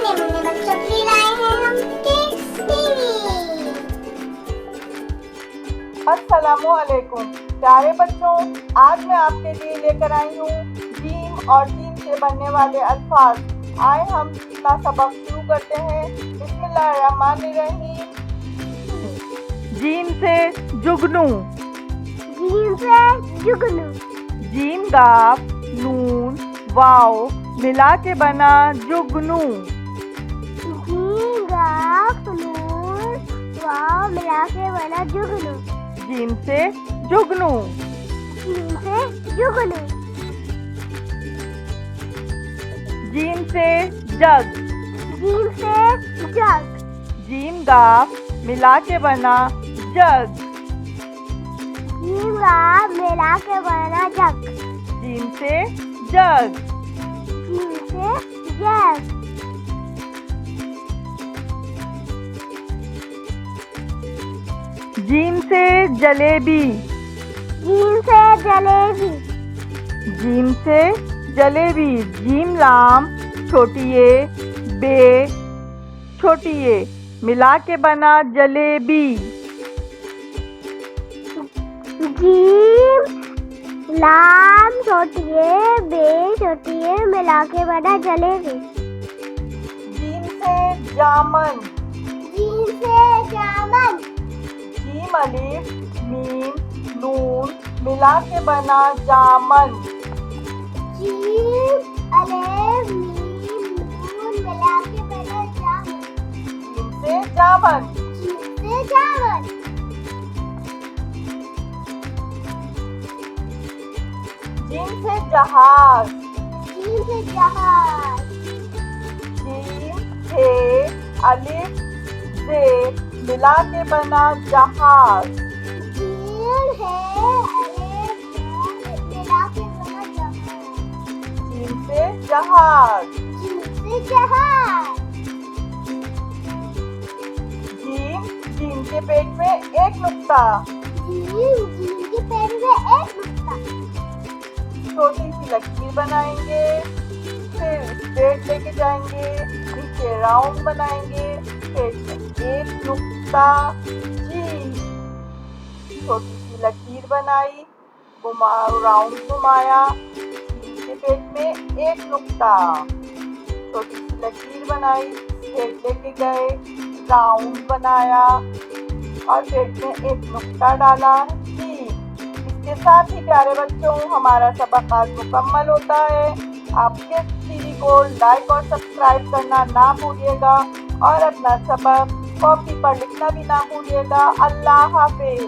नन्हे मुन्ने बच्चों के लिए लाए हैं हम किड्स टीवी। अस्सलामुअलैकुम प्यारे बच्चों, आज मैं आपके लिए लेकर आई हूँ जीम और जीम से बनने वाले अल्फाज। आए हम अपना सबक शुरू करते हैं। बिस्मिल्लाहिर्रहमानिर्रहीम। जीम से जुगनू, जीम से जुगनू, जीम गाफ नून वाव मिला के बना जुगनू। जीम गाफ नून वाव मिला के बना जुगनू। जीम से जुगनू, जीम से जुगनू, जीम से जग, जीम से जग, जीम गाफ मिला के बना जग। जीम गाफ मिला के बना जग। जीम से जग, जीम से जग, जीम से जलेबी, जीम से जलेबी, जीम से जलेबी, जीम लाम छोटी ए बे छोटी ए मिला के बना जलेबी। जीम लाम छोटी है बे छोटी है मिला के बना जलेबी। जीम से जामन, जीम से जामन, जीम अलिफ मीम नून मिला के बना जामन। जीम अलिफ मीम नून मिला के बना जामन। जीम से जामन, जीम से जामन, जीम से जहाज, जीम से जहाज, जीम से अलिफ से मिला के बना जहाज। जीम है अलिफ मिला के बना जहाज। जीम से जहाज, जीम से जहाज, जीम के पेट में एक नुक्ता, जीम के पेड़ में एक नुक्ता। छोटी सी लकीर बनाएंगे, फिर स्ट्रेट लेके जाएंगे, नीचे राउंड बनाएंगे, पेट में एक नुक्ता। छोटी सी लकीर बनाई, राउंड घुमाया, के पेट में एक नुक्ता। छोटी सी लकीर बनाई, स्ट्रेट लेके गए, राउंड बनाया और पेट में एक नुक्ता डाला। इसके साथ ही प्यारे बच्चों हमारा सबक आज मुकम्मल होता है। आप किड्स टीवी को लाइक और सब्सक्राइब करना ना भूलिएगा और अपना सबक कॉपी पर लिखना भी ना भूलिएगा। अल्लाह हाफिज।